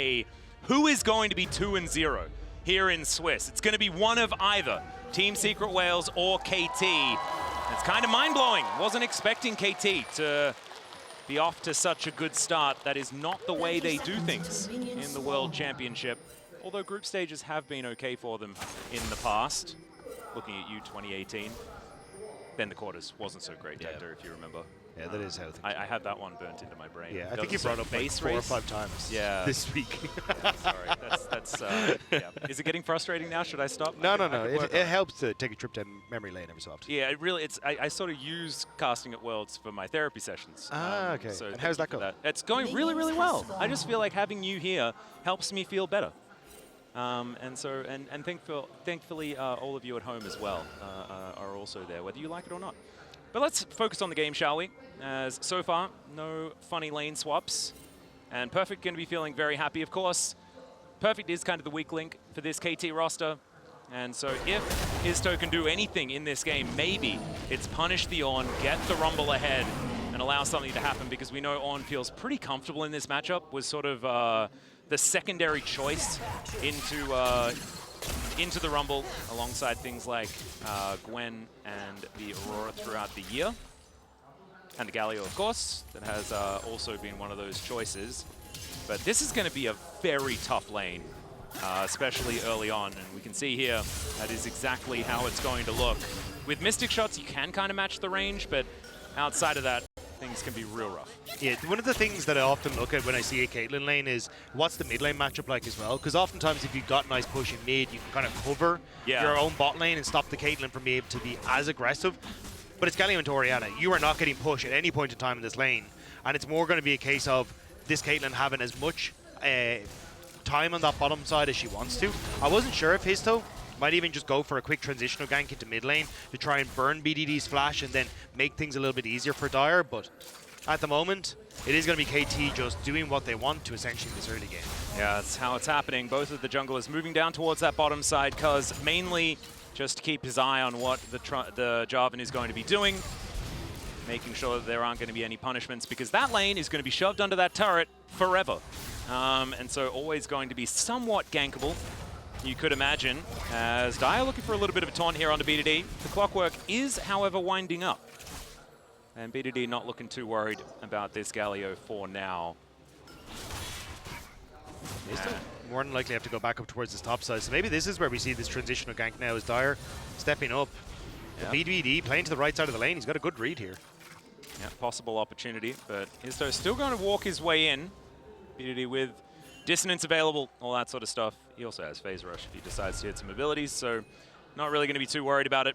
say who is going to be 2-0 here in Swiss. It's going to be one of either Team Secret Wales or KT. It's kind of mind-blowing. Wasn't expecting KT to be off to such a good start. That is not the way they do things in the World Championship, although group stages have been okay for them in the past. Looking at you, 2018. Then the quarters wasn't so great, Hector, if you remember. Yeah, that is how things I had that one burnt into my brain. Yeah, I think you brought up like 4 or 5 times this week. Yeah, sorry, that's yeah. Is it getting frustrating now? Should I stop? No. It helps to take a trip down memory lane every so often. Yeah, it really, I sort of use casting at Worlds for my therapy sessions. Okay. So and how's that going? It's going really, really well. I just feel like having you here helps me feel better. And thankfully, all of you at home as well are also there, whether you like it or not. But let's focus on the game, shall we? As so far, no funny lane swaps. And Perfect going to be feeling very happy, of course. Perfect is kind of the weak link for this KT roster. And so if Histo can do anything in this game, maybe it's punish the Ornn, get the Rumble ahead, and allow something to happen, because we know Ornn feels pretty comfortable in this matchup, was sort of the secondary choice into the Rumble, alongside things like Gwen and the Aurora throughout the year. And the Galio, of course, that has also been one of those choices. But this is going to be a very tough lane, especially early on. And we can see here, that is exactly how it's going to look. With Mystic Shots, you can kind of match the range, but outside of that, things can be real rough. Yeah, one of the things that I often look at when I see a Caitlyn lane is what's the mid lane matchup like as well, because oftentimes if you've got nice push in mid, you can kind of cover your own bot lane and stop the Caitlyn from being able to be as aggressive. But it's Galio and Toriana. You are not getting push at any point in time in this lane, and it's more going to be a case of this Caitlyn having as much time on that bottom side as she wants to. I wasn't sure if Histo might even just go for a quick transitional gank into mid lane to try and burn BDD's flash and then make things a little bit easier for Dire, but at the moment, it is going to be KT just doing what they want to essentially in this early game. Yeah, that's how it's happening. Both of the junglers moving down towards that bottom side, because mainly just to keep his eye on what the Jarvan is going to be doing, making sure that there aren't going to be any punishments, because that lane is going to be shoved under that turret forever. And so always going to be somewhat gankable, you could imagine, as Dire looking for a little bit of a taunt here onto BDD. The clockwork is, however, winding up. And BDD not looking too worried about this Galio for now. They still more than likely have to go back up towards this top side. So maybe this is where we see this transitional gank now, as Dire stepping up. Yep. BDD playing to the right side of the lane. He's got a good read here. Yeah, possible opportunity, but Histo still going to walk his way in. BDD with dissonance available, all that sort of stuff. He also has phase rush if he decides to hit some abilities, so not really going to be too worried about it,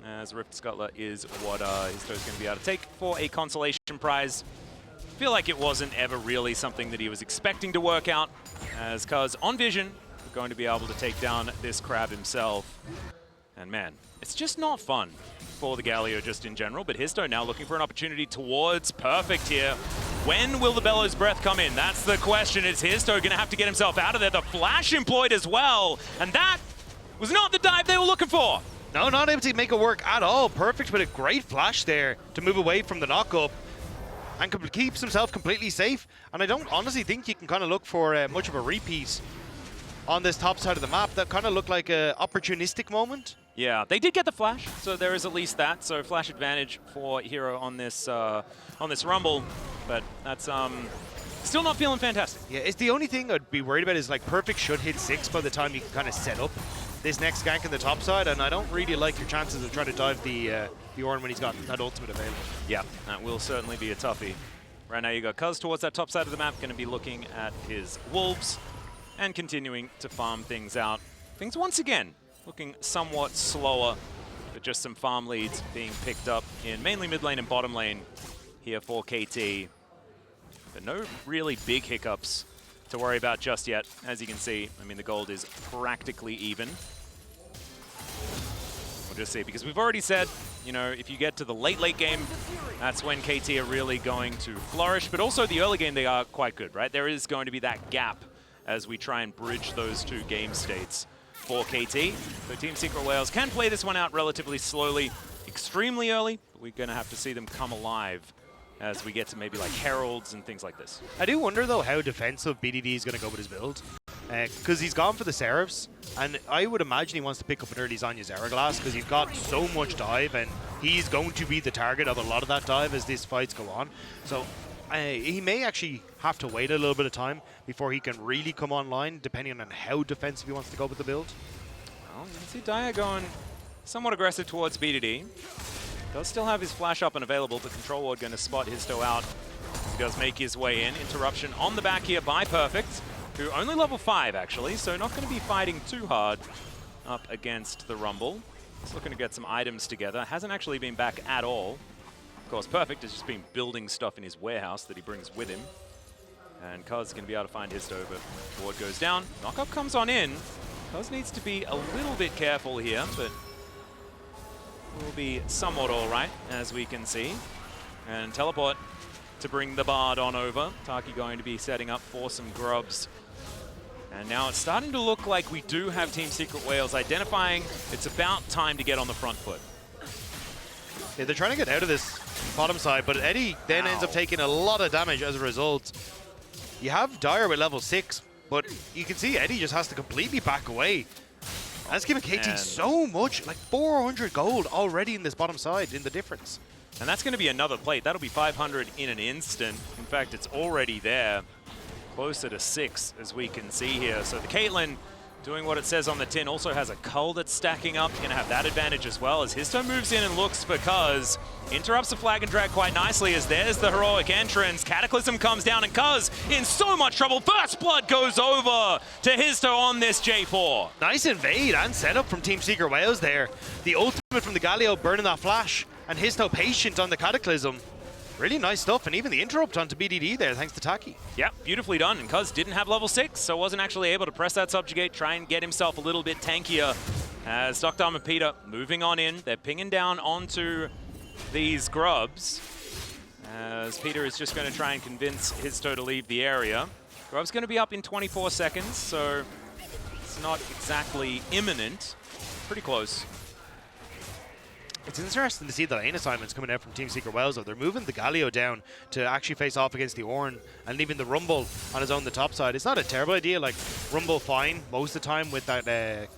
as Rift Scuttler is what Histo's going to be able to take for a consolation prize. Feel like it wasn't ever really something that he was expecting to work out, as cuz on Vision, we're going to be able to take down this crab himself. And man, it's just not fun for the Galio just in general, but Histo now looking for an opportunity towards Perfect here. When will the Bellows Breath come in? That's the question. Is Histo going to have to get himself out of there? The flash employed as well, and that was not the dive they were looking for. No, not able to make it work at all. Perfect with a great flash there to move away from the knock-up and keeps himself completely safe. And I don't honestly think you can kind of look for much of a repeat on this top side of the map. That kind of looked like an opportunistic moment. Yeah, they did get the flash, so there is at least that. So flash advantage for Hero on this Rumble, but that's still not feeling fantastic. Yeah, it's the only thing I'd be worried about is like Perfect should hit 6 by the time you can kind of set up this next gank on the top side, and I don't really like your chances of trying to dive the Ornn when he's got that ultimate available. Yeah, that will certainly be a toughie. Right now you got Cuz towards that top side of the map, going to be looking at his Wolves and continuing to farm things out. Things once again looking somewhat slower, but just some farm leads being picked up in mainly mid lane and bottom lane here for KT. But no really big hiccups to worry about just yet. As you can see, I mean, the gold is practically even. We'll just see, because we've already said, you know, if you get to the late game, that's when KT are really going to flourish. But also the early game, they are quite good, right? There is going to be that gap as we try and bridge those two game states for KT. So Team Secret Wales can play this one out relatively slowly, extremely early, but we're going to have to see them come alive as we get to maybe like Heralds and things like this. I do wonder, though, how defensive BDD is going to go with his build. Because he's gone for the Seraphs, and I would imagine he wants to pick up an early Zanya Zeraglass because he's got so much dive, and he's going to be the target of a lot of that dive as these fights go on. So he may actually have to wait a little bit of time before he can really come online, depending on how defensive he wants to go with the build. Well, you can see Daya going somewhat aggressive towards BDD. Does still have his flash up and available, but Control Ward going to spot Histo out. He does make his way in. Interruption on the back here by Perfect, who only level 5 actually, so not going to be fighting too hard up against the Rumble. He's looking to get some items together. Hasn't actually been back at all. Of course, Perfect has just been building stuff in his warehouse that he brings with him. And Cuz going to be able to find Histo, but Ward goes down. Knockup comes on in. Cuz needs to be a little bit careful here, but will be somewhat all right, as we can see. And teleport to bring the Bard on over. Taki going to be setting up for some grubs. And now it's starting to look like we do have Team Secret Wales identifying it's about time to get on the front foot. Yeah, they're trying to get out of this bottom side, but Eddie then ends up taking a lot of damage as a result. You have Dire with level 6, but you can see Eddie just has to completely back away. That's giving KT so much, like 400 gold already in this bottom side in the difference. And that's going to be another plate. That'll be 500 in an instant. In fact, it's already there. Closer to 6, as we can see here. So the Caitlyn doing what it says on the tin, also has a Cull that's stacking up. Going to have that advantage as well as Histo moves in and looks for Cuz. Interrupts the flag and drag quite nicely as there's the heroic entrance. Cataclysm comes down and Cuz in so much trouble. First Blood goes over to Histo on this J4. Nice invade and setup from Team Secret Wales there. The ultimate from the Galio burning that flash, and Histo patient on the Cataclysm. Really nice stuff, and even the interrupt onto BDD there, thanks to Taki. Yeah, beautifully done. And Cuz didn't have level 6, so wasn't actually able to press that subjugate, try and get himself a little bit tankier. As Dr. and Peter moving on in, they're pinging down onto these grubs. As Peter is just going to try and convince Histo to leave the area. Grub's going to be up in 24 seconds, so it's not exactly imminent. Pretty close. It's interesting to see the lane assignments coming out from Team Secret Wales, though. They're moving the Galio down to actually face off against the Ornn and leaving the Rumble on his own the top side. It's not a terrible idea. Like, Rumble fine most of the time with that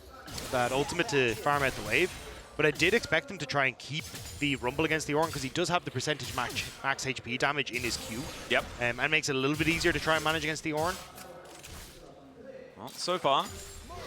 ultimate to farm out the wave. But I did expect him to try and keep the Rumble against the Ornn because he does have the percentage max HP damage in his Q. Yep. And makes it a little bit easier to try and manage against the Ornn. Well, so far,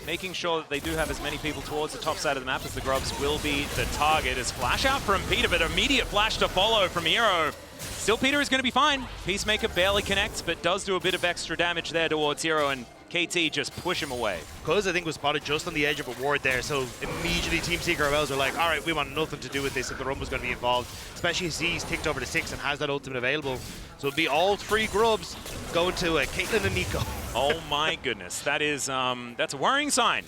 making sure that they do have as many people towards the top side of the map as the grubs will be the target. As flash out from Peter, but immediate flash to follow from Hero. Still, Peter is going to be fine. Peacemaker barely connects, but does do a bit of extra damage there towards Hero, and KT just push him away. Cuz, I think, was spotted just on the edge of a ward there, so immediately Team Secret Wales are like, all right, we want nothing to do with this if the Rumble's going to be involved, especially as he's ticked over to 6 and has that ultimate available. So it'll be all 3 grubs going to Caitlyn and Nico. Oh my goodness, that is that's a worrying sign.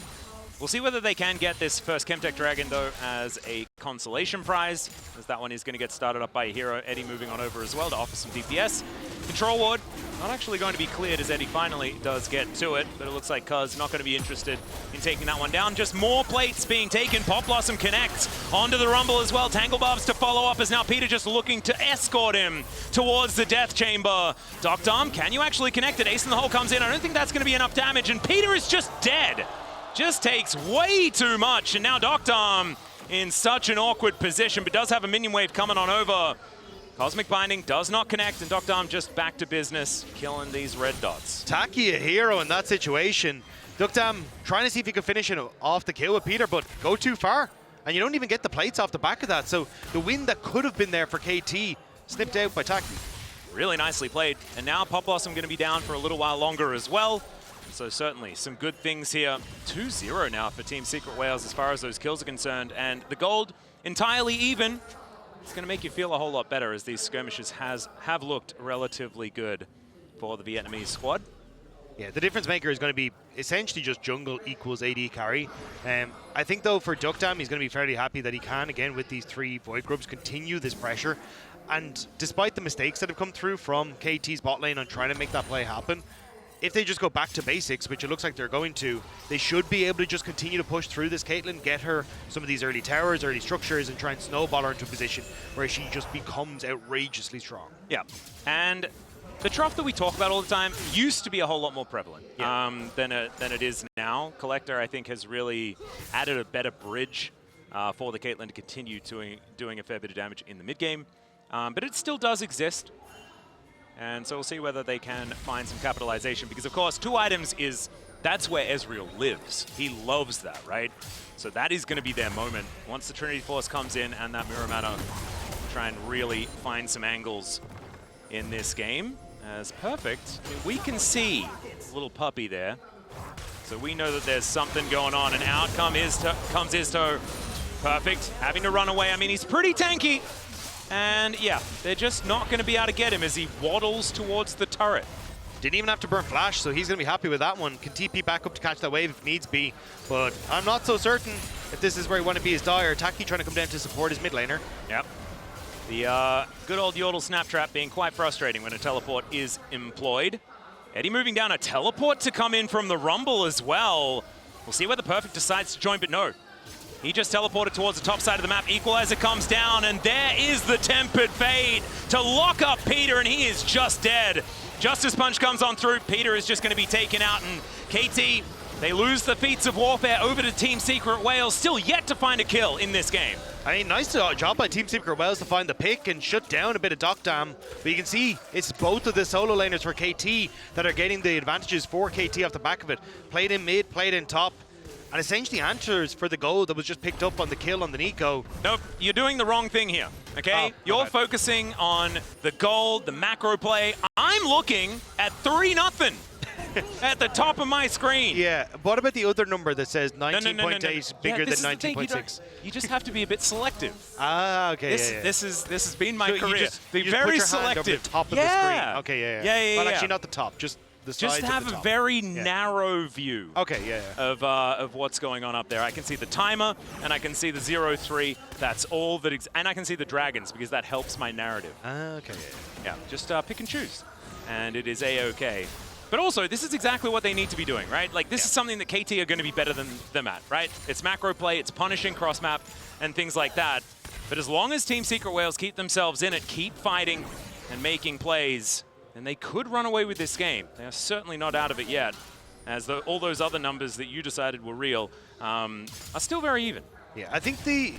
We'll see whether they can get this first Chemtech Dragon, though, as a consolation prize, as that one is going to get started up by a Hero. Eddie moving on over as well to offer some DPS. Control Ward not actually going to be cleared as Eddie finally does get to it, but it looks like Cuz not going to be interested in taking that one down. Just more plates being taken. Pop Blossom connects onto the Rumble as well. Tangle Barbs to follow up as now Peter just looking to escort him towards the Death Chamber. Doctom, can you actually connect it? Ace in the hole comes in. I don't think that's going to be enough damage, and Peter is just dead. Just takes way too much, and now Doctom in such an awkward position, but does have a minion wave coming on over. Cosmic Binding does not connect, and Doctom just back to business, killing these red dots. Taki a hero in that situation. Doctom trying to see if he can finish it off the kill with Peter, but go too far. And you don't even get the plates off the back of that, so the win that could have been there for KT snipped out by Taki. Really nicely played, and now Pop Blossom going to be down for a little while longer as well. So certainly some good things here. 2-0 now for Team Secret Wales as far as those kills are concerned. And the gold entirely even. It's going to make you feel a whole lot better as these skirmishes have looked relatively good for the Vietnamese squad. Yeah, the difference maker is going to be essentially just jungle equals AD carry. I think, though, for Doctom, he's going to be fairly happy that he can, again, with these 3 Void Grubs, continue this pressure. And despite the mistakes that have come through from KT's bot lane on trying to make that play happen, if they just go back to basics, which it looks like they're going to, they should be able to just continue to push through this Caitlyn, get her some of these early towers, early structures, and try and snowball her into a position where she just becomes outrageously strong. Yeah, and the trough that we talk about all the time used to be a whole lot more prevalent than it is now. Collector, I think, has really added a better bridge for the Caitlyn to continue doing a fair bit of damage in the mid game, but it still does exist. And so we'll see whether they can find some capitalization, because of course 2 items that's where Ezreal lives. He loves that, right? So that is going to be their moment. Once the Trinity Force comes in and that Mirror Mana, try and really find some angles in this game. As Perfect, we can see a little puppy there. So we know that there's something going on, and out comes Isto. Perfect, having to run away. I mean, he's pretty tanky. And yeah, they're just not going to be able to get him as he waddles towards the turret. Didn't even have to burn flash, so he's going to be happy with that one. Can TP back up to catch that wave if needs be. But I'm not so certain if this is where he want to be as Dire. Taki trying to come down to support his mid laner. Yep. The good old Yordle snap trap being quite frustrating when a teleport is employed. Eddie moving down a teleport to come in from the Rumble as well. We'll see whether Perfect decides to join, but no. He just teleported towards the top side of the map. Equalizer comes down, and there is the Tempered Fate to lock up Peter, and he is just dead. Justice Punch comes on through. Peter is just going to be taken out, and KT, they lose the feats of warfare over to Team Secret Wales, still yet to find a kill in this game. I mean, nice job by Team Secret Wales to find the pick and shut down a bit of Doc Dam. But you can see it's both of the solo laners for KT that are getting the advantages for KT off the back of it. Played in mid, played in top. And essentially answers for the goal that was just picked up on the kill on the Nico. Nope, you're doing the wrong thing here, okay? You're focusing on the gold, the macro play. I'm looking at 3-0 at the top of my screen. Yeah, what about the other number that says 19.8 bigger than 19.6? You just have to be a bit selective. Ah, okay, This has been my career. You just very put your selective. hand over the top of the screen. Okay, yeah. Well, actually, not the top, just the sides Just have of the a top. very narrow view. Okay, Of what's going on up there. I can see the timer, and I can see the 0-3. That's all that, and I can see the dragons because that helps my narrative. Okay, Yeah, just pick and choose, and it is a-okay. But also, this is exactly what they need to be doing, right? Like, this is something that KT are going to be better than them at, right? It's macro play, it's punishing cross-map, and things like that. But as long as Team Secret Wales keep themselves in it, keep fighting and making plays, and they could run away with this game. They are certainly not out of it yet, as all those other numbers that you decided were real are still very even. Yeah, I think the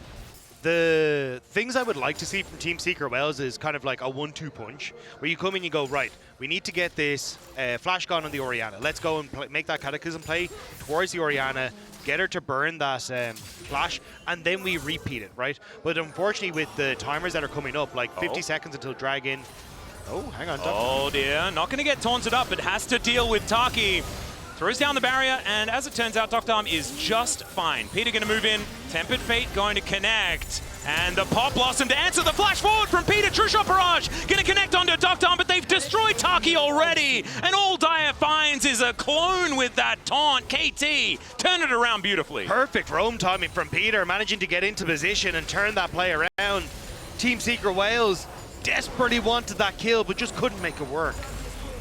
things I would like to see from Team Secret Wales is kind of like a 1-2 punch, where you come in and you go, right, we need to get this flash gone on the Orianna. Let's go and make that Cataclysm play towards the Orianna, get her to burn that flash, and then we repeat it, right? But unfortunately, with the timers that are coming up, like 50 seconds until Dragon. Oh, hang on. Oh dear, not going to get taunted up, but has to deal with Taki. Throws down the barrier, and as it turns out, Dr. Arm is just fine. Peter going to move in, Tempered Fate going to connect, and the Pop Blossom to answer the flash forward from Peter. True Shot Barrage going to connect onto Dr. Arm, but they've destroyed Taki already, and all Dire finds is a clone with that taunt. KT, turn it around beautifully. Perfect roam timing from Peter, managing to get into position and turn that play around. Team Secret Wales desperately wanted that kill, but just couldn't make it work.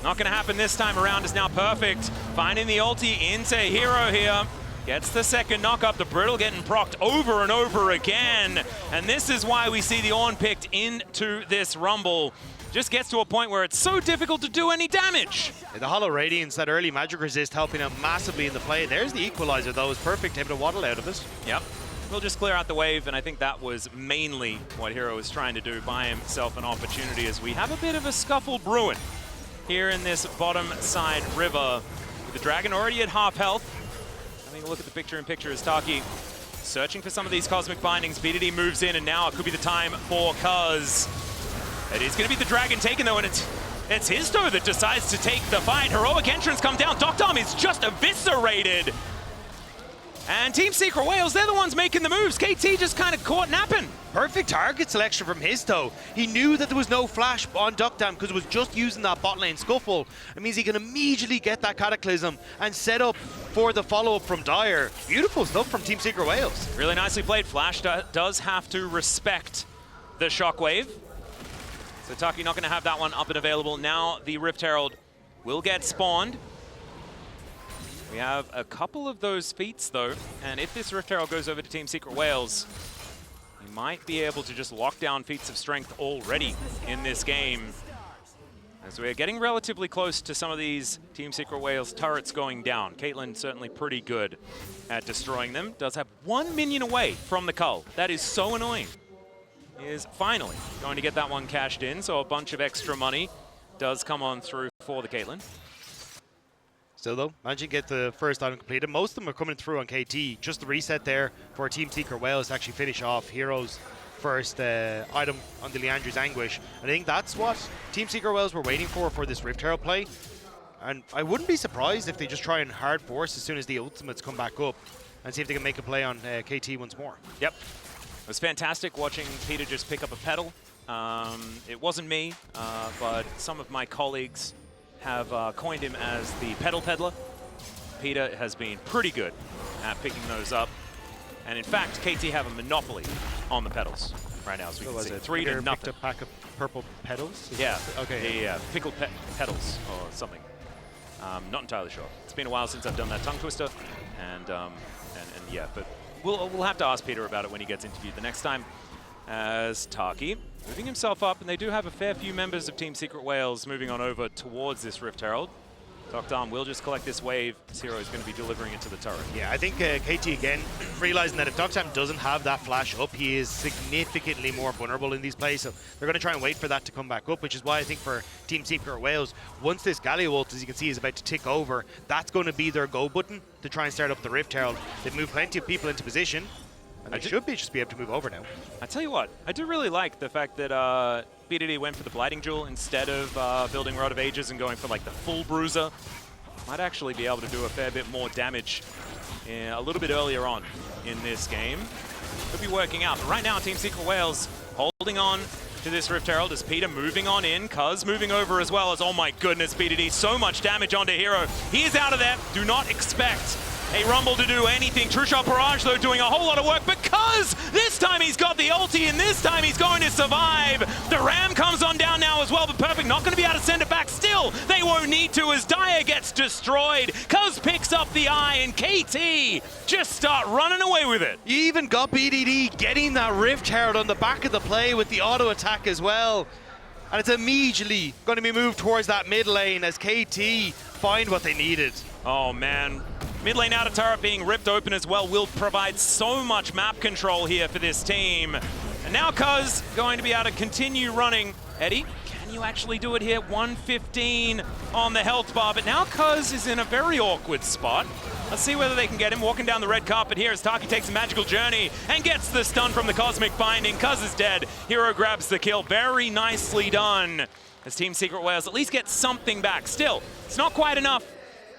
Not going to happen this time around. Is now Perfect. Finding the ulti into Hero here. Gets the second knock up. The Brittle getting procced over and over again. And this is why we see the Ornn picked into this Rumble. Just gets to a point where it's so difficult to do any damage. Yeah, the Hollow Radiance, that early magic resist helping out massively in the play. There's the equalizer though. It's Perfect able to waddle out of it. Yep. We'll just clear out the wave, and I think that was mainly what Hero was trying to do, buy himself an opportunity as we have a bit of a scuffle brewing here in this bottom side river. With the Dragon already at half health. Having a look at the picture-in-picture as Taki searching for some of these cosmic bindings. BDD moves in, and now it could be the time for Cuz. It is going to be the Dragon taken though, and it's Histo that decides to take the fight. Heroic entrance come down. Dr. Arm is just eviscerated. And Team Secret Wales, they're the ones making the moves. KT just kind of caught napping. Perfect target selection from Histo. He knew that there was no flash on Duckdam because it was just using that bot lane scuffle. It means he can immediately get that Cataclysm and set up for the follow-up from Dire. Beautiful stuff from Team Secret Wales. Really nicely played. Flash does have to respect the Shockwave. So Taki not going to have that one up and available. Now the Rift Herald will get spawned. We have a couple of those feats, though, and if this Rift Herald goes over to Team Secret Wales, we might be able to just lock down feats of strength already in this game. As we're getting relatively close to some of these Team Secret Wales turrets going down. Caitlyn certainly pretty good at destroying them. Does have 1 minion away from the cull. That is so annoying. Is finally going to get that one cashed in, so a bunch of extra money does come on through for the Caitlyn. Still though, managing to get the first item completed. Most of them are coming through on KT. Just the reset there for Team Secret Wales to actually finish off Hero's first item on the Leandri's Anguish. I think that's what Team Secret Wales were waiting for this Rift Herald play. And I wouldn't be surprised if they just try and hard force as soon as the ultimates come back up and see if they can make a play on KT once more. Yep. It was fantastic watching Peter just pick up a pedal. It wasn't me, but some of my colleagues have coined him as the pedal peddler. Peter has been pretty good at picking those up. And in fact, KT have a monopoly on the pedals right now, as we can see. 3 to nothing. Picked a pack of purple pedals? Yeah. Okay. Yeah, pickled pedals or something. Not entirely sure. It's been a while since I've done that tongue twister, and yeah, but we'll have to ask Peter about it when he gets interviewed the next time. As Taki moving himself up, and they do have a fair few members of Team Secret Wales moving on over towards this Rift Herald. Dr. will just collect this wave. Zero is going to be delivering it to the turret. Yeah, I think KT again, realizing that if Dr. doesn't have that flash up, he is significantly more vulnerable in these plays. So they're going to try and wait for that to come back up, which is why I think for Team Secret Wales, once this Galio ult, as you can see, is about to tick over, that's going to be their go button to try and start up the Rift Herald. They've moved plenty of people into position, and they should just be able to move over now. I tell you what, I do really like the fact that BDD went for the Blighting Jewel instead of building Rod of Ages and going for like the full Bruiser. Might actually be able to do a fair bit more damage a little bit earlier on in this game. Could be working out, but right now Team Secret Wales holding on to this Rift Herald as Peter moving on in, Cuz moving over as well as, oh my goodness, BDD, so much damage onto Hero. He is out of there. Do not expect a Rumble to do anything. True Shot Barrage, though, doing a whole lot of work because this time he's got the ulti and this time he's going to survive. The Ram comes on down now as well, but Perfect not going to be able to send it back. Still, they won't need to as Dyer gets destroyed. Cuz picks up the eye and KT just start running away with it. You even got BDD getting that Rift Herald on the back of the play with the auto attack as well. And it's immediately going to be moved towards that mid lane as KT find what they needed. Oh man. Mid lane outer turret being ripped open as well will provide so much map control here for this team. And now Cuz going to be able to continue running. Eddie, can you actually do it here? 115 on the health bar, but now Cuz is in a very awkward spot. Let's see whether they can get him walking down the red carpet here as Taki takes a magical journey and gets the stun from the Cosmic Binding. Cuz is dead. Hero grabs the kill. Very nicely done as Team Secret Wales at least gets something back. Still, it's not quite enough,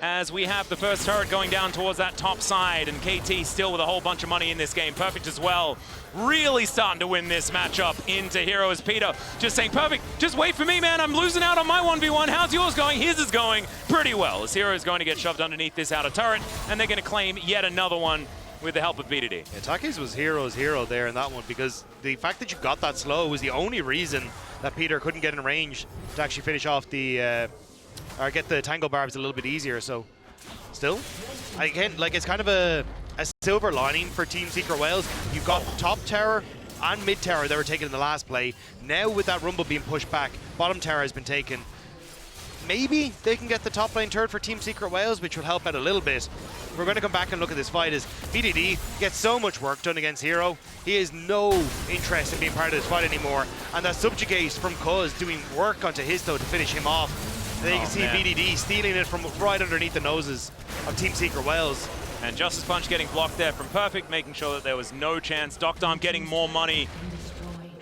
as we have the first turret going down towards that top side, and KT still with a whole bunch of money in this game. Perfect as well. Really starting to win this matchup into Hero as Peter just saying, Perfect, just wait for me, man. I'm losing out on my 1v1. How's yours going? His is going pretty well, as Hero is going to get shoved underneath this outer turret, and they're going to claim yet another one with the help of BDD. Yeah, Taki's was Hero's hero there in that one, because the fact that you got that slow was the only reason that Peter couldn't get in range to actually finish off the or get the Tango Barbs a little bit easier. So still, again, like, it's kind of a silver lining for Team Secret Wales. You've got top tower and mid tower that were taken in the last play. Now with that Rumble being pushed back, bottom tower has been taken. Maybe they can get the top lane turret for Team Secret Wales, which will help out a little bit. We're going to come back and look at this fight as BDD gets so much work done against Hero. He has no interest in being part of this fight anymore. And that Subjugate from Cuz doing work onto Histo to finish him off. And then you can see BDD stealing it from right underneath the noses of Team Secret Wales. And Justice Punch getting blocked there from Perfect, making sure that there was no chance. Dr. getting more money.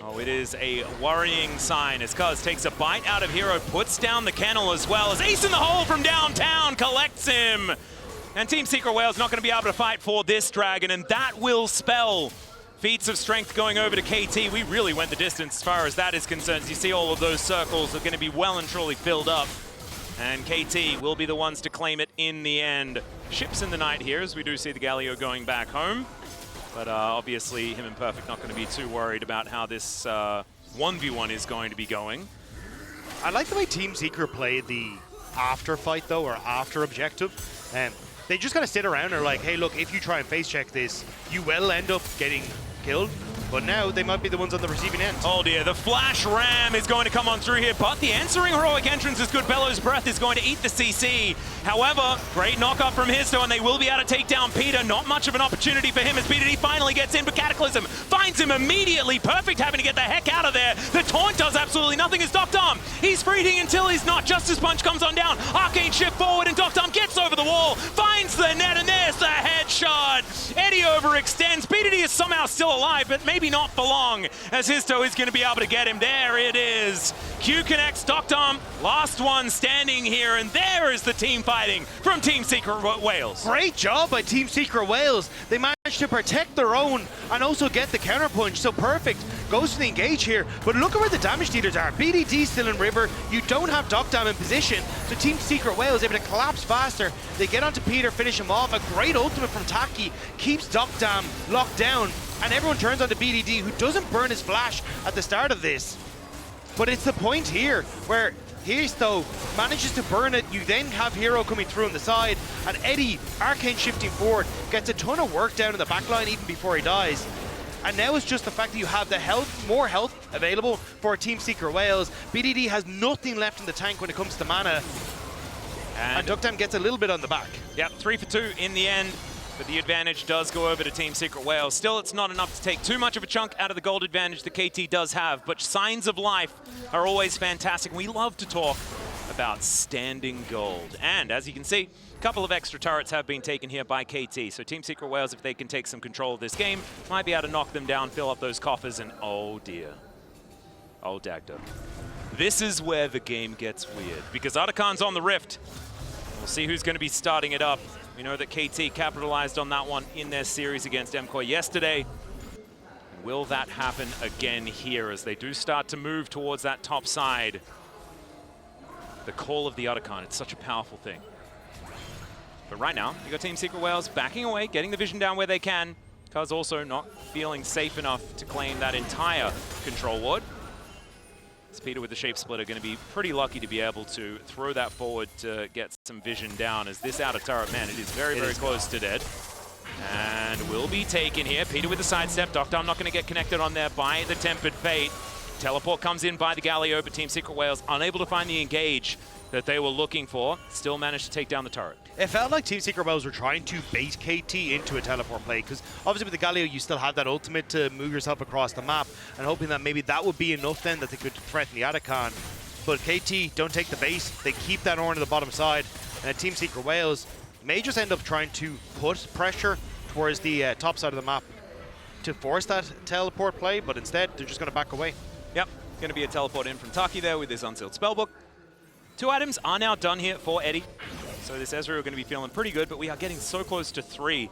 Oh, it is a worrying sign as Cuz takes a bite out of Hero, puts down the kennel as well as Ace in the hole from downtown collects him. And Team Secret Wales not going to be able to fight for this dragon, and that will spell feats of strength going over to KT. We really went the distance as far as that is concerned. As you see, all of those circles are going to be well and truly filled up. And KT will be the ones to claim it in the end. Ships in the night here as we do see the Galio going back home. But obviously him and Perfect not going to be too worried about how this 1v1 is going to be going. I like the way Team Secret played the after fight though, or after objective. they just kind of sit around and are like, hey, look, if you try and face check this, you will end up getting killed. But now they might be the ones on the receiving end. Oh dear, the flash ram is going to come on through here, but the answering heroic entrance is good. Bellows Breath is going to eat the CC. However, great knockup from Histo, and they will be able to take down Peter. Not much of an opportunity for him as Peter D finally gets in, but Cataclysm finds him immediately. Perfect, having to get the heck out of there. The taunt does absolutely nothing as Doctom. He's freeing until he's not. Justice Punch comes on down. Arcane shift forward, and Doctom gets over the wall, finds the net, and there's the headshot. Eddie overextends. Peter D is somehow still alive, but maybe not for long, as Histo is going to be able to get him. There it is. Q connects. Doctom, last one standing here, and there is the team fighting from Team Secret Wales. Great job by Team Secret Wales. They managed to protect their own and also get the counterpunch, so perfect. Goes to the engage here, but look at where the damage dealers are. BDD still in river. You don't have Doctom in position, so Team Secret Wales able to collapse faster. They get onto Peter, finish him off. A great ultimate from Taki keeps Doctom locked down, and everyone turns onto BDD, who doesn't burn his flash at the start of this. But it's the point here where Histo manages to burn it. You then have Hero coming through on the side, and Eddie, Arcane shifting forward, gets a ton of work down in the backline even before he dies. And now it's just the fact that you have the health, more health available for Team Secret Wales. BDD has nothing left in the tank when it comes to mana. And Doctom gets a little bit on the back. Yep, 3 for 2 in the end. But the advantage does go over to Team Secret Wales. Still, it's not enough to take too much of a chunk out of the gold advantage that KT does have, but signs of life are always fantastic. We love to talk about standing gold. And as you can see, a couple of extra turrets have been taken here by KT. So Team Secret Wales, if they can take some control of this game, might be able to knock them down, fill up those coffers, and oh dear. Oh, Dagda. This is where the game gets weird, because Otachan's on the Rift. We'll see who's going to be starting it up. We know that KT capitalized on that one in their series against MCOY yesterday. Will that happen again here as they do start to move towards that top side? The call of the Otachan, it's such a powerful thing. But right now, you got Team Secret Wales backing away, getting the vision down where they can. Cuz also not feeling safe enough to claim that entire control ward. Peter with the shape splitter going to be pretty lucky to be able to throw that forward to get some vision down, as this outer turret, man, it is very, very close to dead. And will be taken here. Peter with the sidestep. Doctom not going to get connected on there by the Tempered Fate. Teleport comes in by the Galio, but Team Secret Wales unable to find the engage that they were looking for. Still managed to take down the turret. It felt like Team Secret Wales were trying to bait KT into a teleport play, because obviously with the Galio you still have that ultimate to move yourself across the map, and hoping that maybe that would be enough then that they could threaten the Otachan. But KT don't take the base, they keep that Ornn to the bottom side, and Team Secret Wales may just end up trying to put pressure towards the top side of the map to force that teleport play, but instead they're just going to back away. Yep, going to be a teleport in from Taki there with his Unsealed Spellbook. 2 items are now done here for Eddie. So this Ezreal going to be feeling pretty good, but we are getting so close to 3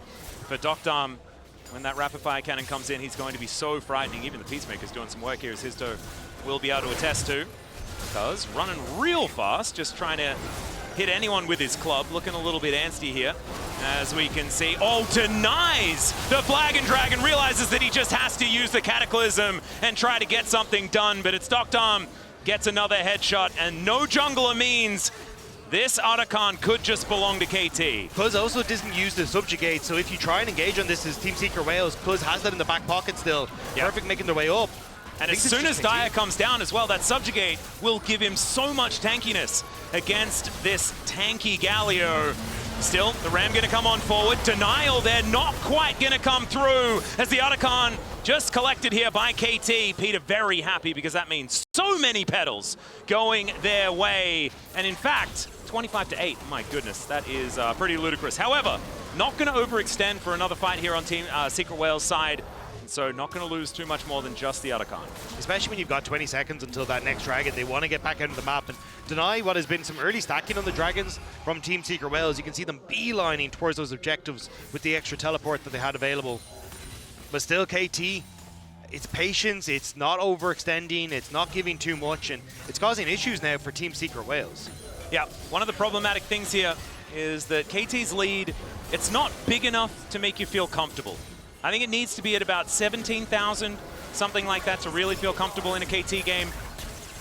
for Doctom. When that rapid fire cannon comes in, he's going to be so frightening. Even the Peacemaker's doing some work here, as Histo will be able to attest to. Because running real fast, just trying to hit anyone with his club. Looking a little bit angsty here, as we can see. Oh, denies the Flag and Dragon, realizes that he just has to use the Cataclysm and try to get something done, but it's Doctom gets another headshot, and no jungler means this Otachan could just belong to KT. Cuz also doesn't use the subjugate, so if you try and engage on this as Team Secret Wales, Cuz has that in the back pocket still. Yep. Perfect making their way up. And as soon as Dire comes down as well, that subjugate will give him so much tankiness against this tanky Galio. Still, the Ram going to come on forward. Denial there, not quite going to come through, as the Otachan just collected here by KT. Peter very happy, because that means so many petals going their way. And in fact, 25-8, my goodness, that is pretty ludicrous. However, not going to overextend for another fight here on Team Secret Wales' side. So not going to lose too much more than just the Otachan. Especially when you've got 20 seconds until that next dragon. They want to get back out of the map and deny what has been some early stacking on the dragons from Team Secret Wales. You can see them beelining towards those objectives with the extra teleport that they had available. But still, KT, it's patience, it's not overextending, it's not giving too much, and it's causing issues now for Team Secret Wales. Yeah, one of the problematic things here is that KT's lead, it's not big enough to make you feel comfortable. I think it needs to be at about 17,000, something like that, to really feel comfortable in a KT game.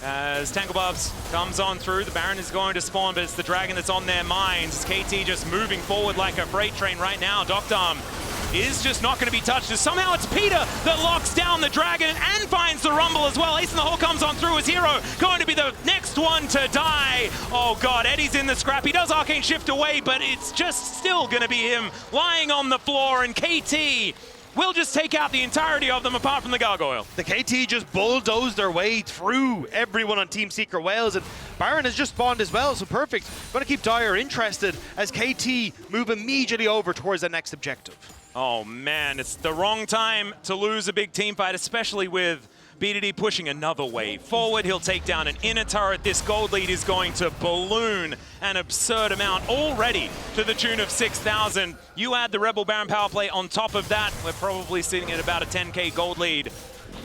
As Tanglebubs comes on through, the Baron is going to spawn, but it's the Dragon that's on their minds. KT just moving forward like a freight train right now. Docdom is just not going to be touched. As somehow it's Peter that locks down the Dragon and finds the Rumble as well. Ace in the Hole comes on through as Hero, going to be the next one to die. Oh God, Eddie's in the scrap. He does Arcane Shift away, but it's just still going to be him lying on the floor, and KT will just take out the entirety of them apart from the Gargoyle. The KT just bulldozed their way through everyone on Team Secret Wales, and Baron has just spawned as well, so perfect. Going to keep Dyer interested as KT move immediately over towards the next objective. Oh man, it's the wrong time to lose a big team fight, especially with BDD pushing another wave forward. He'll take down an inner turret. This gold lead is going to balloon an absurd amount already to the tune of 6,000. You add the Rebel Baron power play on top of that, we're probably sitting at about a 10K gold lead.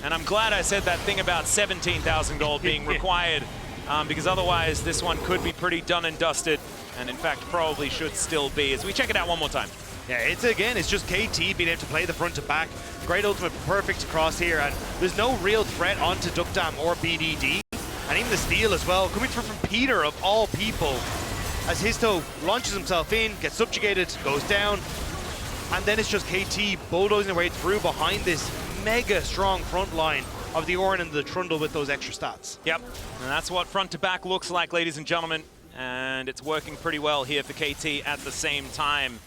And I'm glad I said that thing about 17,000 gold being required, because otherwise this one could be pretty done and dusted, and in fact probably should still be, as we check it out one more time. Yeah, it's just KT being able to play the front to back. Great ultimate, perfect across here, and there's no real threat onto Duckdam or BDD. And even the steal as well, coming through from Peter of all people, as Histo launches himself in, gets subjugated, goes down, and then it's just KT bulldozing their way through behind this mega strong front line of the Orin and the Trundle with those extra stats. Yep, and that's what front to back looks like, ladies and gentlemen, and it's working pretty well here for KT at the same time.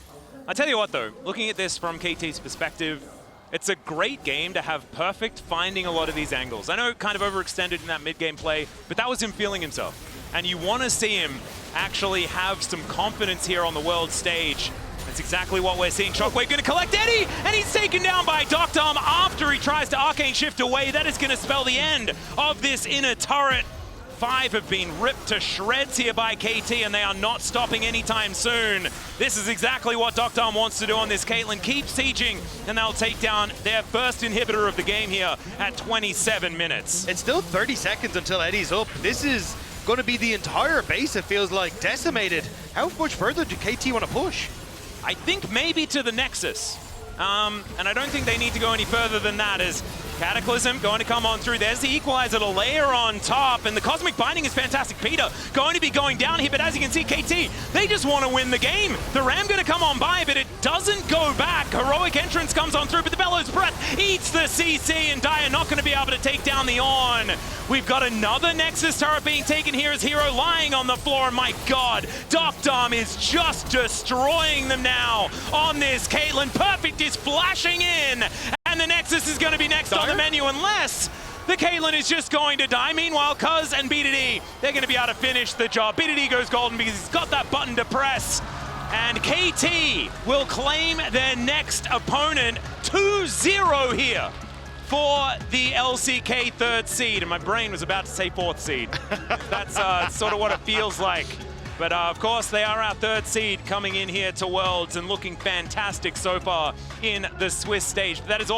I tell you what though, looking at this from KT's perspective, it's a great game to have perfect finding a lot of these angles. I know kind of overextended in that mid-game play, but that was him feeling himself. And you want to see him actually have some confidence here on the world stage. That's exactly what we're seeing. Shockwave going to collect Eddie, and he's taken down by Docdom after he tries to Arcane Shift away. That is going to spell the end of this inner turret. 5 have been ripped to shreds here by KT, and they are not stopping anytime soon. This is exactly what Docdom wants to do on this Caitlyn. Keep sieging, and they'll take down their first inhibitor of the game here at 27 minutes. It's still 30 seconds until Eddie's up. This is going to be the entire base, it feels like, decimated. How much further do KT want to push? I think maybe to the Nexus. And I don't think they need to go any further than that, as Cataclysm going to come on through. There's the Equalizer to layer on top, and the Cosmic Binding is fantastic. Peter going to be going down here, but as you can see, KT, they just want to win the game. The Ram going to come on by, but it doesn't go back. Heroic Entrance comes on through, but the Bellows Breath eats the CC, and Dyer not going to be able to take down the On. We've got another Nexus turret being taken here as Hero lying on the floor, and my God, Docdom is just destroying them now on this Caitlyn. Perfect is flashing in, and the Nexus is going to be next on the menu unless the Caitlyn is just going to die. Meanwhile, Cuz and BDD, they're going to be able to finish the job. BDD goes golden because he's got that button to press, and KT will claim their next opponent 2-0 here for the LCK 3rd seed, and my brain was about to say 4th seed. That's sort of what it feels like. But of course, they are our 3rd seed coming in here to Worlds and looking fantastic so far in the Swiss stage. But that is all.